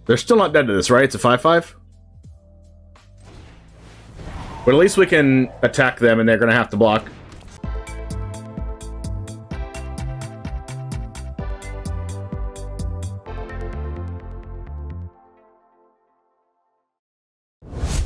They're still not dead to this, right? It's a 5/5? But at least we can attack them, and they're going to have to block.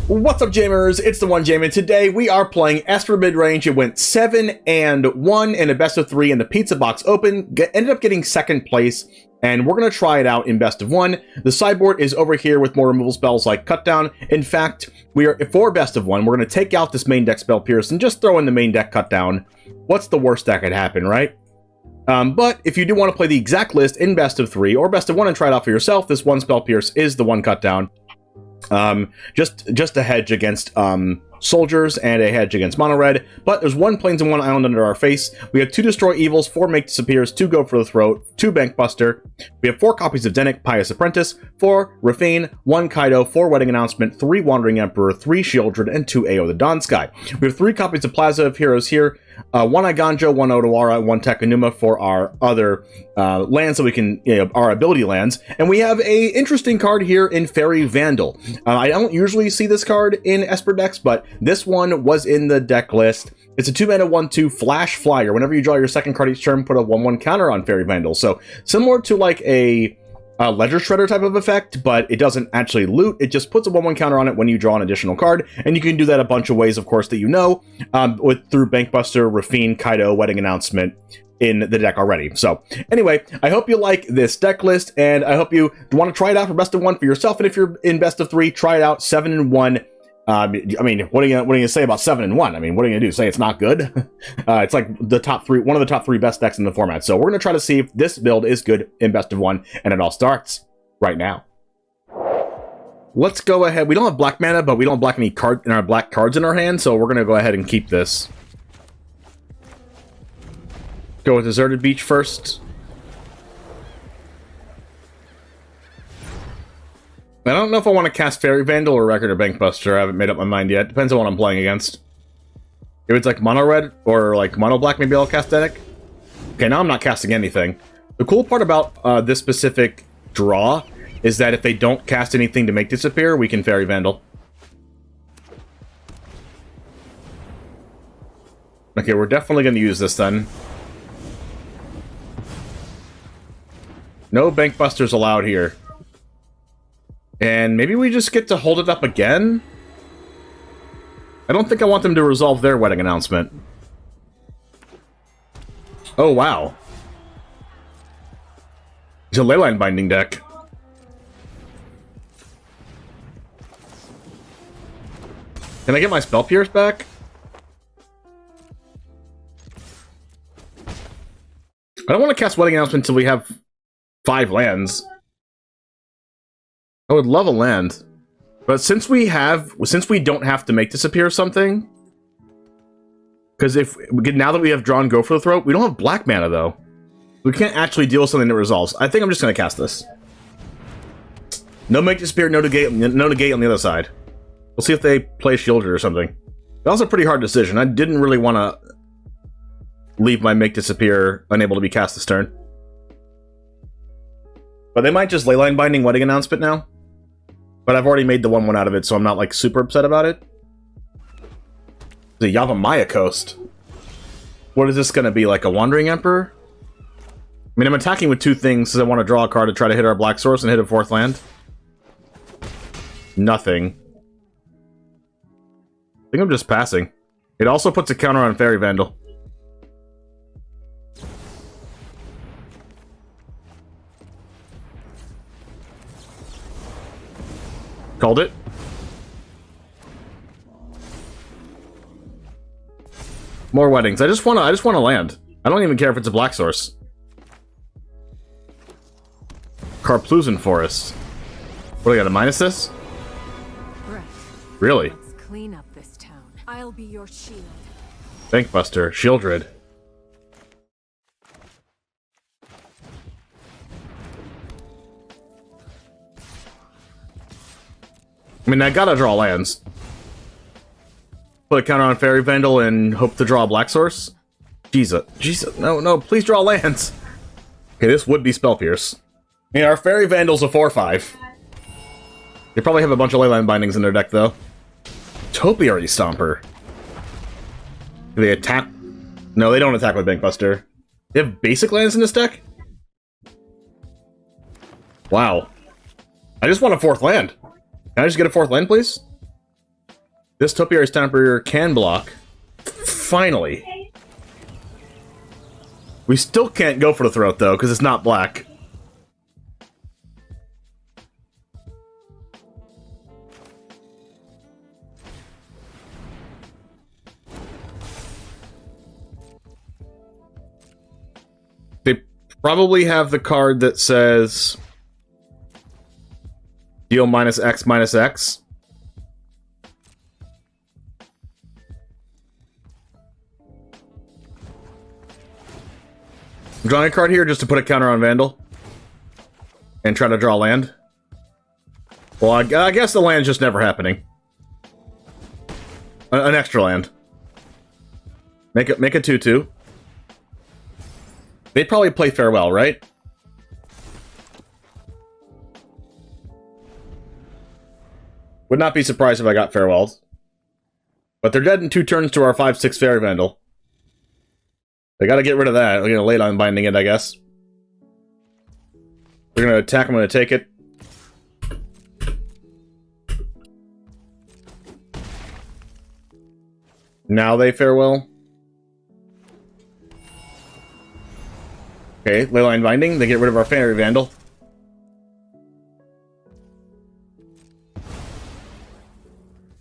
What's up, Jamers? It's TheOneJame, and today we are playing Esper Midrange. It went 7-1 in a best of 3 in the Pizza Box Open. Ended up getting second place, and we're going to try it out in best of 1. The sideboard is over here with more removal spells like Cut Down. In fact, we are for best of 1. We're going to take out this main deck spell Pious and just throw in the main deck Cut Down. What's the worst that could happen, right? But if you do want to play the exact list in best of 3 or best of 1 and try it out for yourself, this one spell Pious is the one Cut Down. Just a hedge against soldiers and a hedge against mono red, but there's 1 plains and 1 island under our face. We have 2 destroy evils, 4 make disappears, 2 go for the throat, 2 bankbuster. We have 4 copies of Dennick, Pious Apprentice, 4 Raffine, 1 Kaito, 4 wedding announcement, 3 wandering emperor, 3 Sheoldred, and 2 Ao the Dawn Sky. We have 3 copies of Plaza of Heroes here, 1 Eiganjo, 1 Otawara, 1 Takenuma for our other lands that we can, our ability lands. And we have a interesting card here in Faerie Vandal. I don't usually see this card in Esper decks, but this one was in the deck list. It's a 2-mana 1/2 flash flyer. Whenever you draw your second card each turn, put a 1/1 counter on Faerie Vandal. So similar to like a Ledger Shredder type of effect, but it doesn't actually loot. It just puts a 1/1 counter on it when you draw an additional card, and you can do that a bunch of ways, of course, that you know, through Bankbuster, Raffine, Kaito, Wedding Announcement in the deck already. So anyway, I hope you like this deck list, and I hope you want to try it out for best of 1 for yourself. And if you're in best of 3, try it out. 7-1. I mean, what are you gonna say about 7-1? I mean, what are you gonna do? Say it's not good? It's like the top 3, one of the top 3 best decks in the format. So we're gonna try to see if this build is good in best of 1, and it all starts right now. Let's go ahead. We don't have black mana, but we don't have black cards in our hand, so we're gonna go ahead and keep this. Go with Deserted Beach first. I don't know if I want to cast Faerie Vandal or Reckoner Bankbuster. I haven't made up my mind yet. Depends on what I'm playing against. If it's like mono red or like mono black, maybe I'll cast Dennick. Okay, now I'm not casting anything. The cool part about this specific draw is that if they don't cast anything to make disappear, we can Faerie Vandal. Okay, we're definitely going to use this then. No Bankbusters allowed here. And maybe we just get to hold it up again? I don't think I want them to resolve their wedding announcement. Oh, wow. It's a Leyline Binding deck. Can I get my Spell Pierce back? I don't want to cast Wedding Announcement until we have 5 lands. I would love a land, but since we don't have to make disappear something, because now that we have drawn Go for the Throat, we don't have black mana though. We can't actually deal with something that resolves. I think I'm just gonna cast this. No make disappear, no negate on the other side. We'll see if they play Sheoldred or something. That was a pretty hard decision. I didn't really want to leave my make disappear unable to be cast this turn, but they might just Leyline Binding Wedding Announcement now. But I've already made the 1/1 out of it, so I'm not, like, super upset about it. The Yavimaya Coast. What is this going to be, like a Wandering Emperor? I mean, I'm attacking with 2 things because I want to draw a card to try to hit our black source and hit a 4th land. Nothing. I think I'm just passing. It also puts a counter on Faerie Vandal. Called it. More weddings. I just want to land. I don't even care if it's a black source. Karplusan Forest. What do I got? A minus this? Really? Let's clean up this town. I'll be your shield. Bankbuster, Sheoldred. I mean, I gotta draw lands. Put a counter on Faerie Vandal and hope to draw a black source? Jesus. No, please draw lands. Okay, this would be Spell Pierce. I mean, our Faerie Vandal's a 4/5. They probably have a bunch of Leyline Bindings in their deck, though. Topiary Stomper. Do they attack? No, they don't attack with Bankbuster. They have basic lands in this deck? Wow. I just want a 4th land. Can I just get a 4th land, please? This Topiary Stomper can block. Finally. We still can't go for the throat, though, because it's not black. They probably have the card that says deal -X -X. I'm drawing a card here just to put a counter on Vandal. And try to draw land. Well, I guess the land's just never happening. An extra land. Make a 2/2. They'd probably play Farewell, right? Would not be surprised if I got Farewelled. But they're dead in 2 turns to our 5/6 Faerie Vandal. They gotta get rid of that. They're gonna late on binding it, I guess. They're gonna attack, I'm gonna take it. Now they Farewell. Okay, Leyline Binding, they get rid of our Faerie Vandal.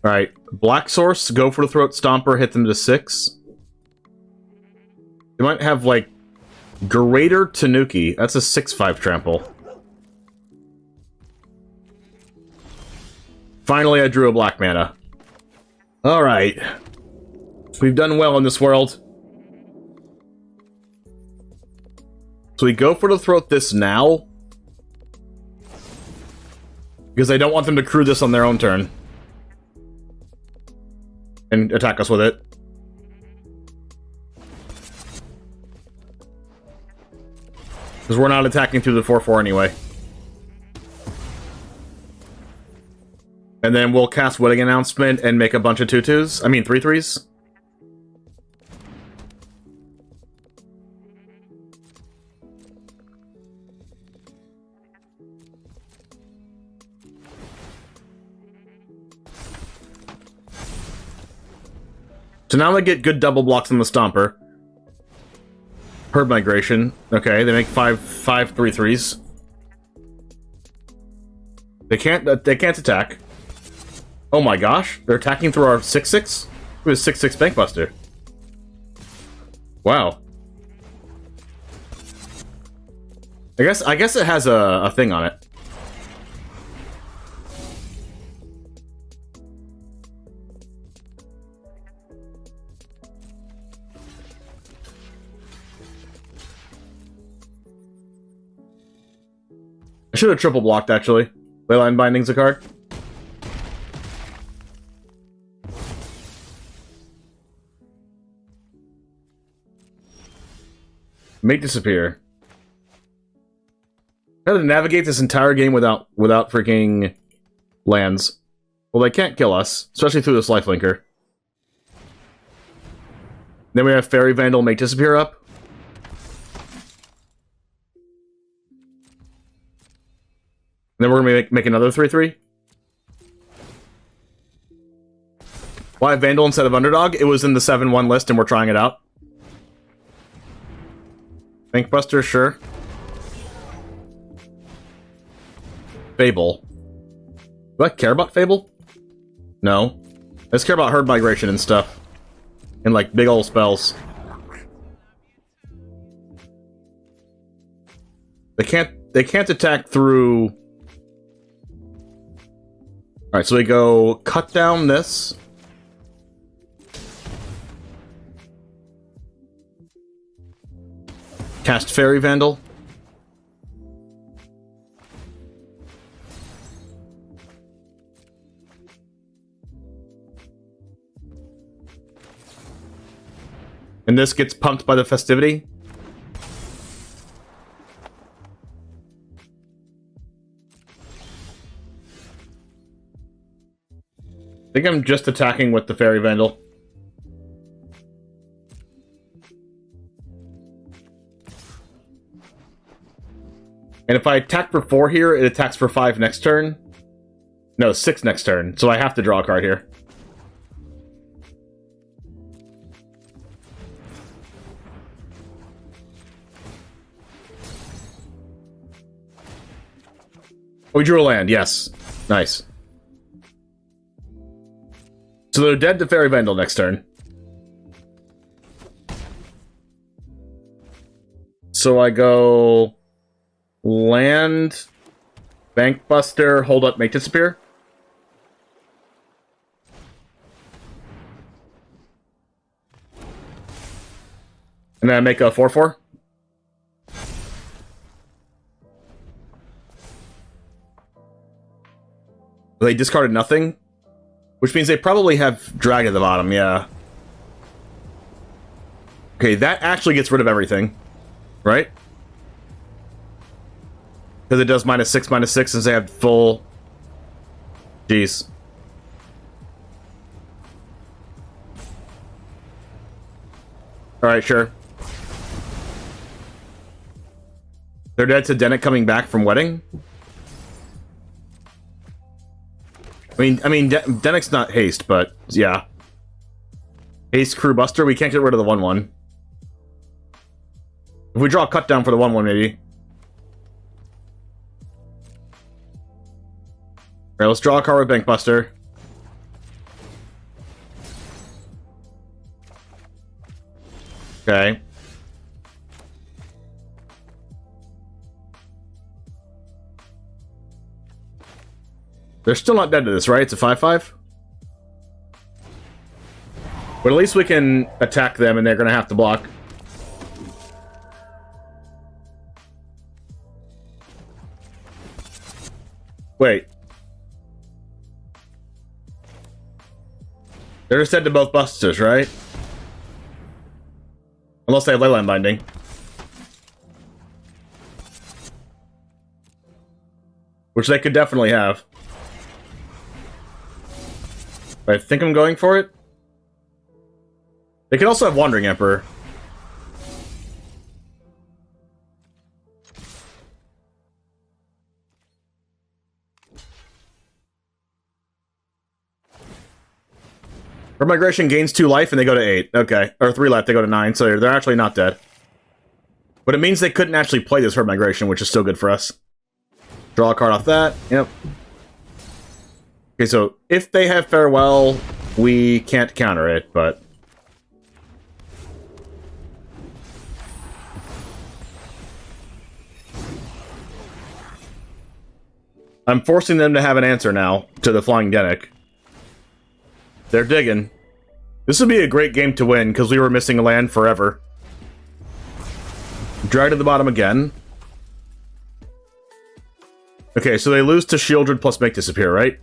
Alright, Black Source, go for the Throat Stomper, hit them to 6. They might have, like, Greater Tanuki. That's a 6/5 trample. Finally, I drew a black mana. Alright. We've done well in this world. So we go for the Throat this now. Because I don't want them to crew this on their own turn. And attack us with it. Because we're not attacking through the 4/4 anyway. And then we'll cast Wedding Announcement and make a bunch of 2/2s. I mean 3/3s. So now they get good double blocks on the Stomper. Herb Migration. Okay, they make 5 3/3s. They can't attack. Oh my gosh, they're attacking through our 6/6? It was 6/6 Bankbuster. Wow. I guess it has a thing on it. I should have triple blocked, actually. Leyline Binding's a card. Make Disappear. How to navigate this entire game without freaking lands. Well, they can't kill us, especially through this lifelinker. Then we have Faerie Vandal Make Disappear up. Then we're going to make another 3/3. Why Vandal instead of Underdog? It was in the 7/1 list and we're trying it out. Bankbuster, sure. Fable. Do I care about Fable? No. I just care about Herb Migration and stuff. And like big old spells. They can't attack through. Alright, so we go cut down this. Cast Faerie Vandal. And this gets pumped by the festivity. I think I'm just attacking with the Faerie Vandal. And if I attack for 4 here, it attacks for 5 next turn. No, 6 next turn. So I have to draw a card here. We drew a land, yes. Nice. So they're dead to Faerie Vandal next turn. So I go... land... Bankbuster, hold up, make disappear. And then I make a 4/4. They discarded nothing, which means they probably have drag at the bottom, yeah. Okay, that actually gets rid of everything, right? Because it does -6/-6 since they have full... Jeez. Alright, sure. They're dead to Dennick coming back from Wedding? I mean, Dennick's not haste, but yeah. Haste Crew Buster, we can't get rid of the 1/1. If we draw a cut down for the 1/1, maybe. Alright, let's draw a card with Bankbuster. Okay. They're still not dead to this, right? It's a 5/5? But at least we can attack them and they're going to have to block. Wait. They're just dead to both busters, right? Unless they have Leyline Binding. Which they could definitely have. I think I'm going for it. They could also have Wandering Emperor. Her migration gains 2 life and they go to 8. Okay. Or 3 life, they go to 9, so they're actually not dead. But it means they couldn't actually play this Herd Migration, which is still good for us. Draw a card off that. Yep. Okay, so if they have Farewell, we can't counter it, but... I'm forcing them to have an answer now to the Flying Dennick. They're digging. This would be a great game to win, because we were missing a land forever. Drag to the bottom again. Okay, so they lose to Sheoldred plus Make Disappear, right?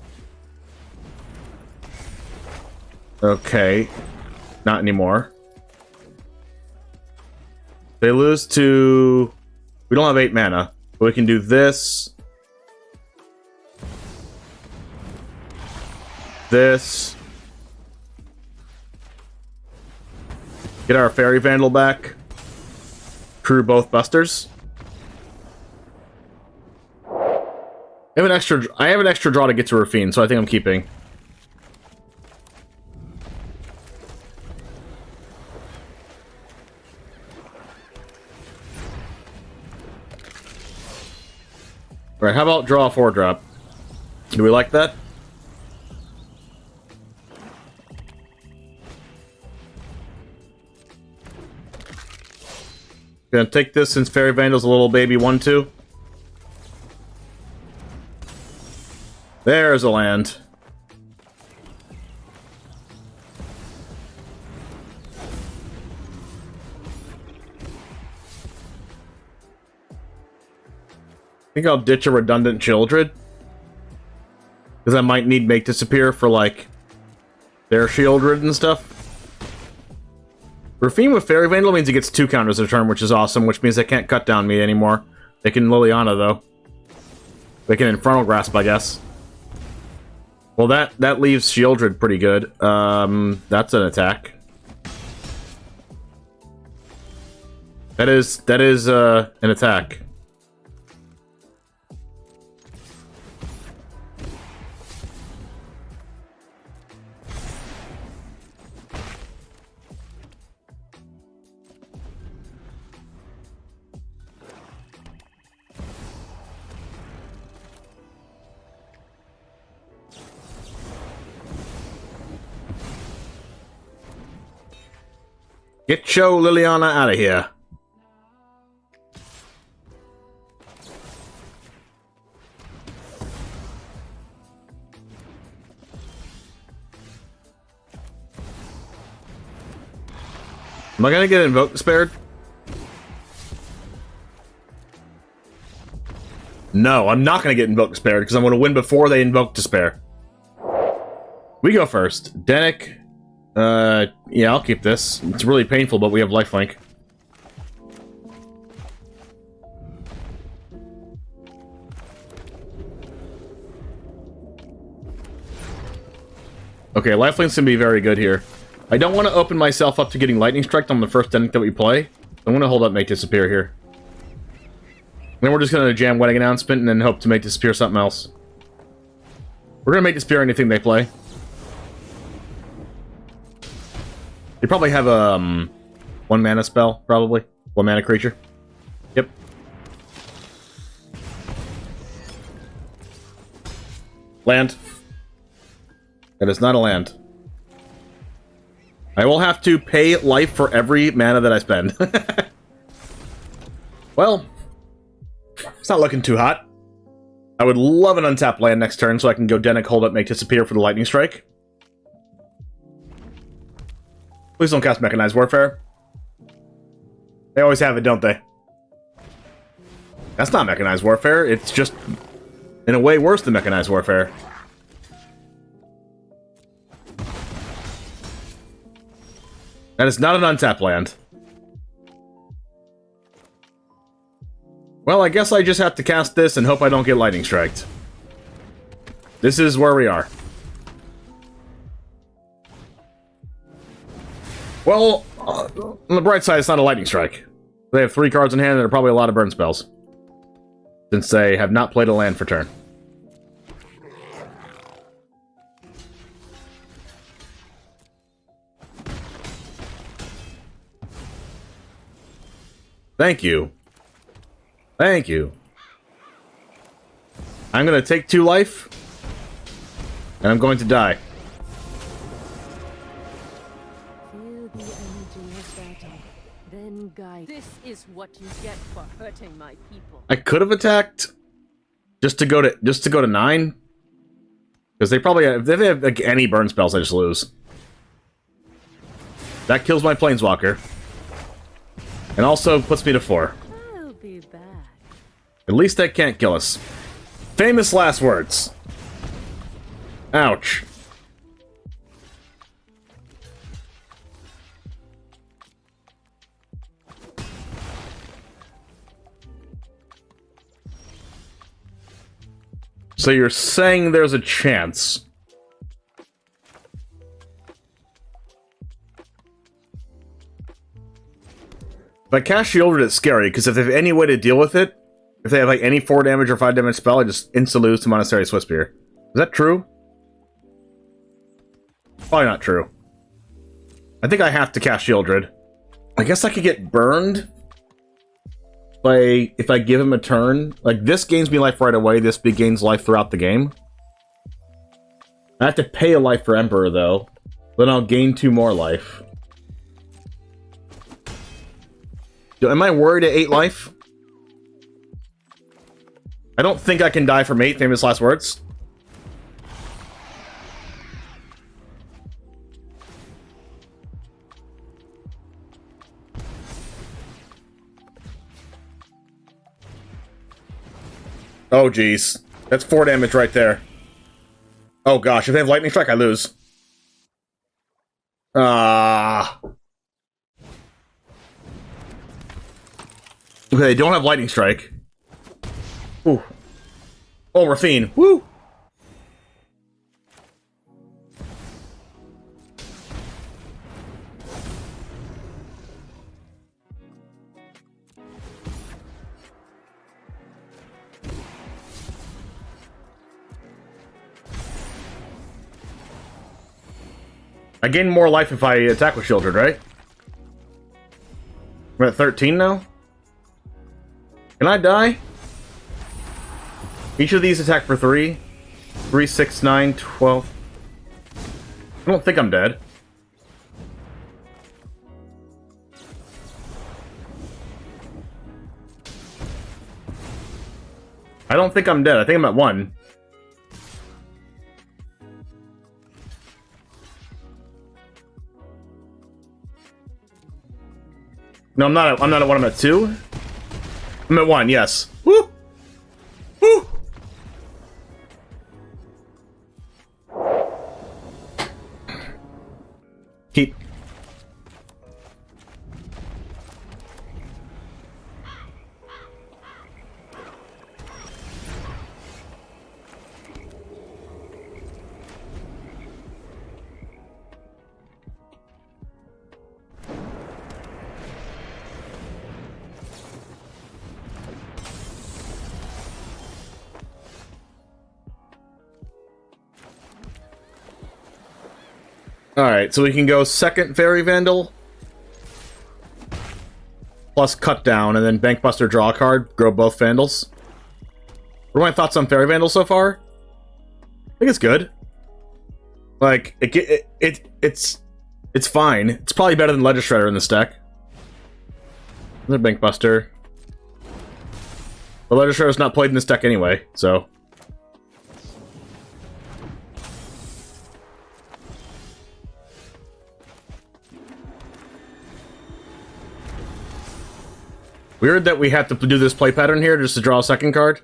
Okay. Not anymore. They lose to... We don't have 8 mana. But we can do this. This. Get our Faerie Vandal back. Crew both busters. I have an extra draw to get to Raffine, so I think I'm keeping. Alright, how about draw a 4-drop? Do we like that? Gonna take this since Faerie Vandal's a little baby 1/2. There's a land. I think I'll ditch a redundant Sheoldred. Because I might need Make Disappear for, like, their Sheoldred and stuff. Raffine with Faerie Vandal means he gets 2 counters a turn, which is awesome, which means they can't cut down me anymore. They can Liliana, though. They can Infernal Grasp, I guess. Well, that leaves Sheoldred pretty good. That's an attack. That is an attack. Get your Liliana out of here. Am I gonna get Invoke Despaired? No, I'm not gonna get Invoke Despaired because I'm gonna win before they Invoke Despair. We go first. Dennick. Yeah, I'll keep this. It's really painful, but we have lifelink. Okay, lifelink's gonna be very good here. I don't want to open myself up to getting Lightning Strike on the first Dennick that we play. I want to hold up Make Disappear here. Then we're just gonna jam Wedding Announcement and then hope to make disappear something else. We're gonna make disappear anything they play. They probably have a 1 mana spell, probably. 1 mana creature. Yep. Land. That is not a land. I will have to pay life for every mana that I spend. Well, it's not looking too hot. I would love an untapped land next turn so I can go Dennick, hold up, make disappear for the Lightning Strike. Please don't cast Mechanized Warfare. They always have it, don't they? That's not Mechanized Warfare. It's just, in a way, worse than Mechanized Warfare. That is not an untapped land. Well, I guess I just have to cast this and hope I don't get Lightning Striked. This is where we are. Well, on the bright side, it's not a Lightning Strike. They have 3 cards in hand and there are probably a lot of burn spells. Since they have not played a land for turn. Thank you. Thank you. I'm going to take 2 life. And I'm going to die. This is what you get for hurting my people. I could have attacked just to go to 9, because they probably have, if they have like, any burn spells, I just lose. That kills my planeswalker, and also puts me to 4. I'll be back. At least that can't kill us. Famous last words. Ouch. So you're saying there's a chance. If I cast Sheoldred, it's scary, because if they have any way to deal with it, if they have like any 4 damage or 5 damage spell, I just instantly lose to Monastery Swiftspear. Is that true? Probably not true. I think I have to cast Sheoldred. I guess I could get burned if I give him a turn. Like, this gains me life right away, this gains life throughout the game. I have to pay a life for Emperor, though. Then I'll gain 2 more life. Am I worried at 8 life? I don't think I can die from 8, famous last words. Oh, jeez. That's 4 damage right there. Oh, gosh. If they have Lightning Strike, I lose. Ah. Okay, they don't have Lightning Strike. Ooh. Oh, Raffine. Woo! I gain more life if I attack with Sheoldred, right? We're at 13 now? Can I die? Each of these attack for 3. 3, 6, 9, 12. I don't think I'm dead. I don't think I'm dead. I think I'm at 1. No, I'm not at 1. I'm at 2. I'm at 1, yes. Woo! Woo! Keep. Alright, so we can go second Faerie Vandal plus cut down, and then Bankbuster draw a card, grow both Vandals. What are my thoughts on Faerie Vandal so far? I think it's good. Like, it's fine. It's probably better than Ledger Shredder in this deck. Another Bankbuster. But Ledger Shredder's not played in this deck anyway, so... Weird that we have to do this play pattern here just to draw a second card.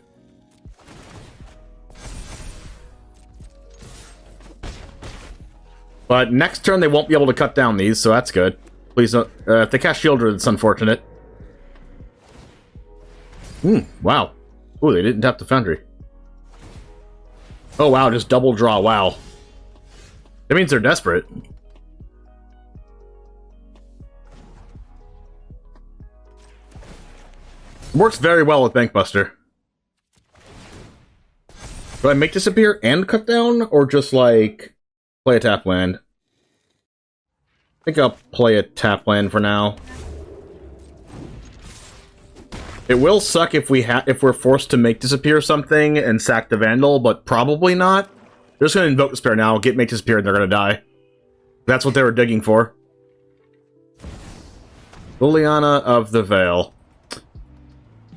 But next turn they won't be able to cut down these, so that's good. Please don't... if they cast Sheoldred, it's unfortunate. Wow. Ooh, they didn't tap the Foundry. Oh wow, just double draw, wow. That means they're desperate. Works very well with Bankbuster. Do I make disappear and cut down, or just, like, play a tap land? I think I'll play a tap land for now. It will suck if we're forced to make disappear something and sack the Vandal, but probably not. They're just gonna invoke Despair now, get make disappear, and they're gonna die. That's what they were digging for. Liliana of the Veil.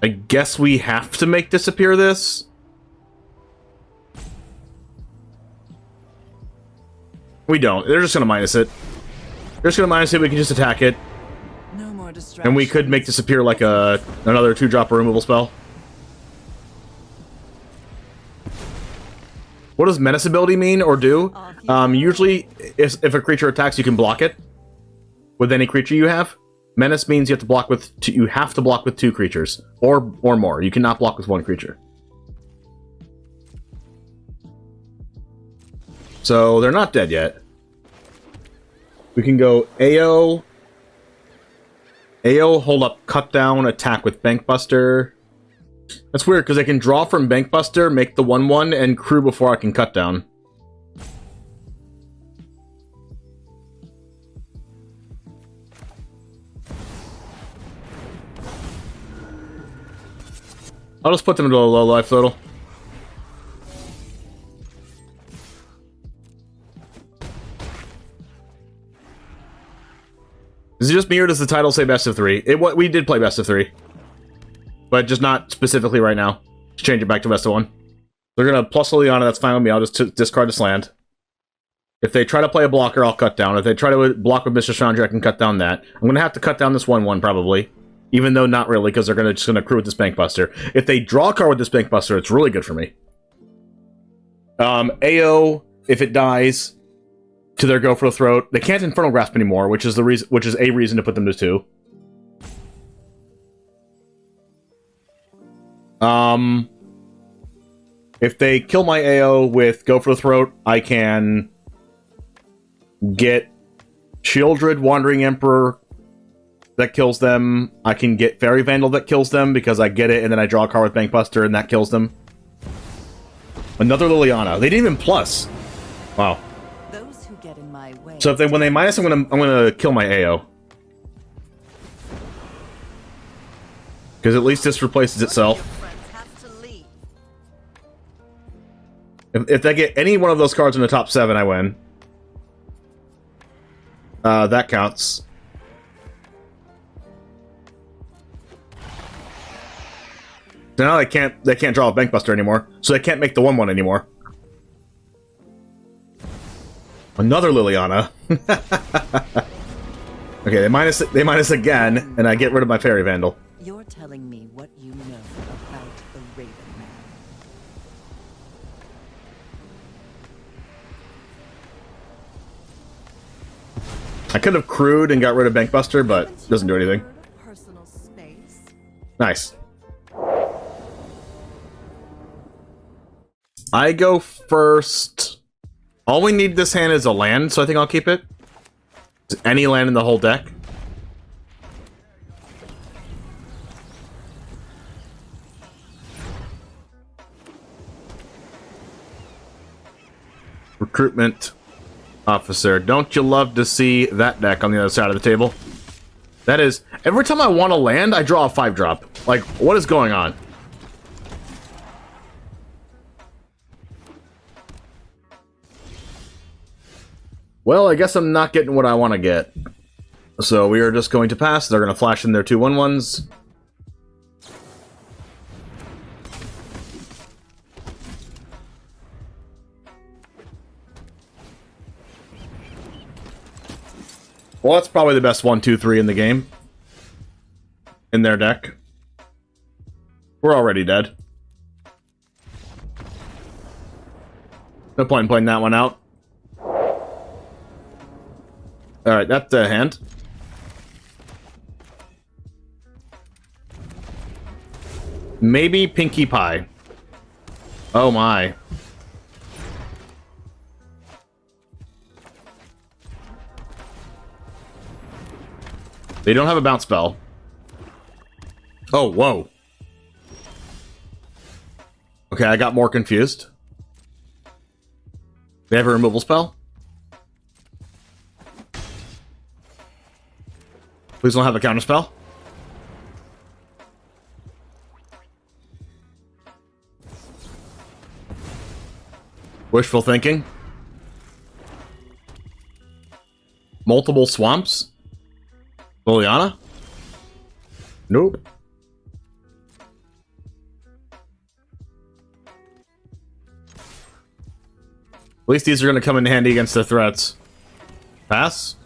I guess we have to make disappear this. We don't. They're just gonna minus it. They're just gonna minus it, we can just attack it. No more distractions. And we could make disappear like another 2-drop removal spell. What does Menace ability mean or do? Usually, if a creature attacks, you can block it with any creature you have. Menace means you have to block with two creatures or more. You cannot block with one creature. So they're not dead yet. We can go AO, hold up, cut down, attack with Bankbuster. That's weird because I can draw from Bankbuster, make the 1/1, and crew before I can cut down. I'll just put them into a low life total. Is it just me or does the title say best of 3? We did play best of 3. But just not specifically right now. Just change it back to best of 1. They're gonna plus Liliana, that's fine with me. I'll just discard this land. If they try to play a blocker, I'll cut down. If they try to block with Mr. Chandra, I can cut down that. I'm gonna have to cut down this 1/1 probably. Even though not really, because they're just gonna crew with this Bankbuster. If they draw a card with this Bankbuster, it's really good for me. AO, if it dies, to their Go for the Throat. They can't Infernal Grasp anymore, which is a reason to put them to 2. If they kill my AO with Go for the Throat, I can get Sheoldred, Wandering Emperor, that kills them. I can get Faerie Vandal that kills them because I get it and then I draw a card with Bankbuster and that kills them. Another Liliana. They didn't even plus. Wow. Those who Don't get in my way. So when they minus, I'm gonna kill my AO. Because at least this replaces itself. If they get any one of those cards in the top 7, I win. That counts. So now they can't draw a Bankbuster anymore, so they can't make the 1/1 anymore. Another Liliana. Okay, they minus again, and I get rid of my Faerie Vandal. You're telling me what you know about the Raven Man. I could have crewed and got rid of Bankbuster, but it doesn't do anything. Personal space. Nice. I go first. All we need this hand is a land, so I think I'll keep it. Any land in the whole deck. Recruitment Officer. Don't you love to see that deck on the other side of the table? That is, every time I want to land, I draw a 5-drop. Like, what is going on? Well, I guess I'm not getting what I want to get. So we are just going to pass. They're going to flash in their 2 1/1s. Well, that's probably the best 1, 2, 3 in the game. In their deck. We're already dead. No point in playing that one out. Alright, that's the hand. Maybe Pinkie Pie. Oh my. They don't have a bounce spell. Oh, whoa. Okay, I got more confused. They have a removal spell? Please don't have a counter spell. Wishful thinking. Multiple swamps. Liliana? Nope. At least these are going to come in handy against the threats. Pass.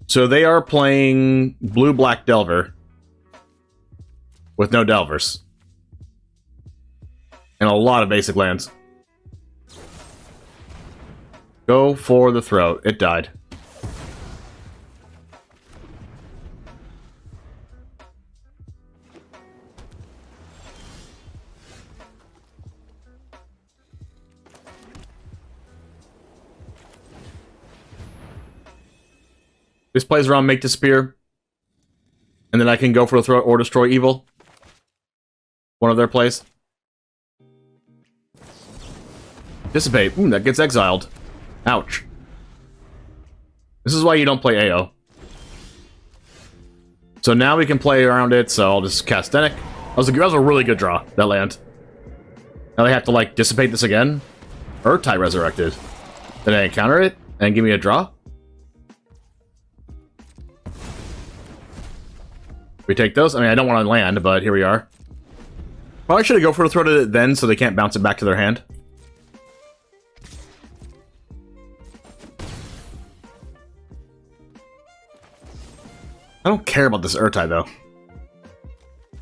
So they are playing blue-black Delver. With no Delvers. And a lot of basic lands. Go for the throat. It died. This plays around Make Disappear. And then I can go for the throat or Destroy Evil. One of their plays. Dissipate. Ooh, that gets exiled. Ouch. This is why you don't play AO. So now we can play around it, so I'll just cast Dennick. That was a really good draw, that land. Now they have to, like, dissipate this again. Urtai resurrected. Then I encounter it, and give me a draw. We take those. I mean, I don't want to land, but here we are. Probably should have go for the throat of it then, so they can't bounce it back to their hand. I don't care about this Urtai, though.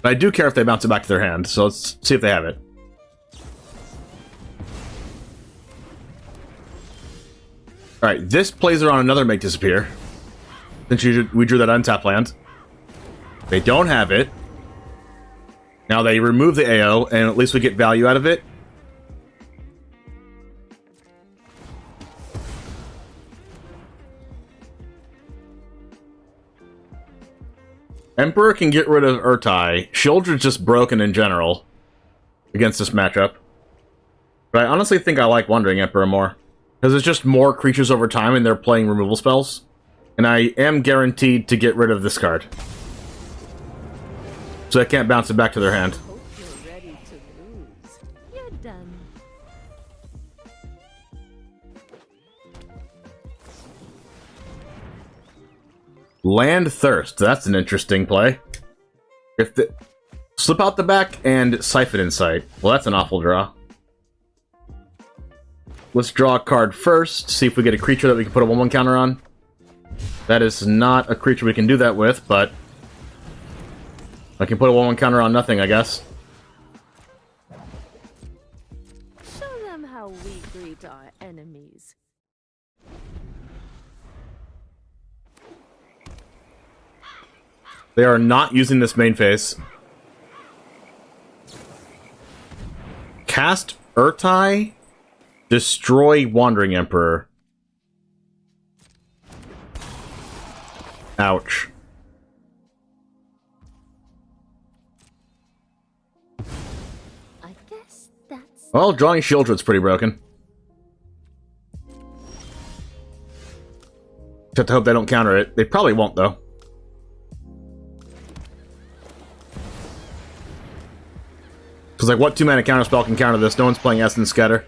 But I do care if they bounce it back to their hand, so let's see if they have it. Alright, this plays around another Make Disappear. Since we drew that untap land. They don't have it. Now they remove the AO, and at least we get value out of it. Emperor can get rid of Urtai. Sheoldred's just broken in general. against this matchup. But I honestly think I like Wandering Emperor more. Because it's just more creatures over time and they're playing removal spells. And I am guaranteed to get rid of this card. So I can't bounce it back to their hand. Hope you're ready to lose. You're done. Land Thirst. That's an interesting play. If the slip out the back and Siphon Insight. Well, that's an awful draw. Let's draw a card first. See if we get a creature that we can put a 1/1 counter on. That is not a creature we can do that with, but I can put a 1/1 counter on nothing, I guess. Show them how we greet our enemies. They are not using this main phase. Cast Urtai, destroy Wandering Emperor. Ouch. I guess that's... Well, drawing Sheoldred's pretty broken. Just to hope they don't counter it. They probably won't, though. Because, like, what 2-mana counterspell can counter this? No one's playing Essence Scatter.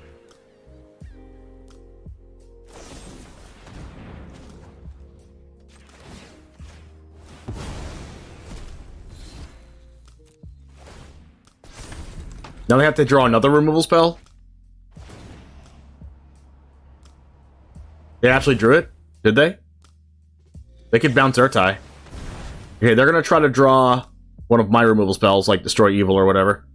Now they have to draw another removal spell? They actually drew it? Did they? They could bounce Urtai. Okay, they're gonna try to draw one of my removal spells, like Destroy Evil or whatever.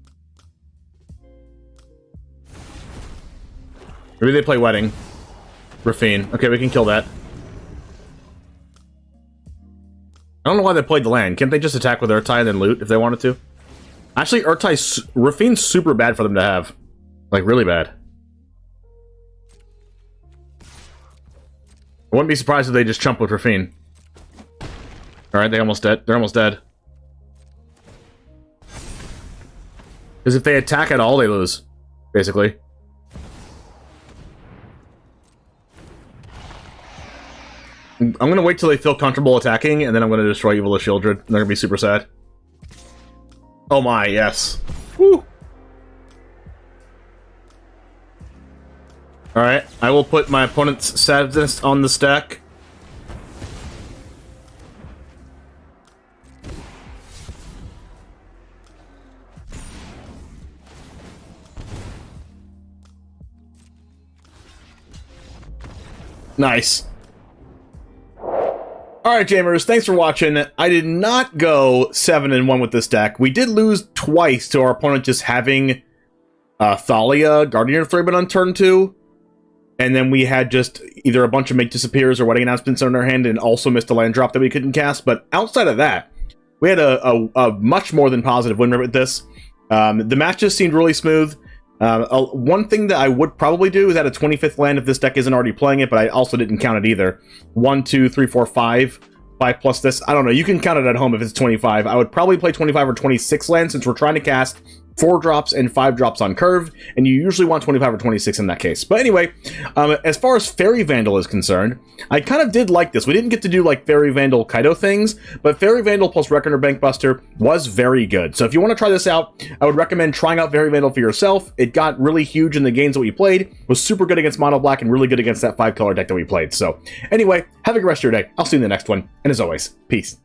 Maybe they play Wedding. Raffine. Okay, we can kill that. I don't know why they played the land. Can't they just attack with Urtai and then loot if they wanted to? Actually, Raffine's super bad for them to have. Like, really bad. I wouldn't be surprised if they just chump with Raffine. Alright, they're almost dead. They're almost dead. Because if they attack at all, they lose. Basically. I'm gonna wait till they feel comfortable attacking, and then I'm gonna destroy Evil of Sheoldred. And they're gonna be super sad. Oh my, yes. Woo! Alright, I will put my opponent's sadness on the stack. Nice. Alright, Jamers, thanks for watching. I did not go 7-1 with this deck. We did lose twice to our opponent just having Thalia, Guardian of Thraben on turn 2. And then we had just either a bunch of Make Disappears or Wedding Announcements on our hand and also missed a land drop that we couldn't cast. But outside of that, we had a much more than positive win rate with this. The match just seemed really smooth. One thing that I would probably do is add a 25th land if this deck isn't already playing it, but I also didn't count it either. 1, 2, 3, 4, 5. 5 plus this. I don't know. You can count it at home if it's 25. I would probably play 25 or 26 lands since we're trying to cast 4 drops and 5 drops on curve, and you usually want 25 or 26 in that case. But anyway, as far as Faerie Vandal is concerned, I kind of did like this. We didn't get to do like Faerie Vandal Kaito things, but Faerie Vandal plus Reckoner Bankbuster was very good. So if you want to try this out, I would recommend trying out Faerie Vandal for yourself. It got really huge in the games that we played, was super good against Mono Black, and really good against that 5-color deck that we played. So anyway, have a good rest of your day. I'll see you in the next one, and as always, peace.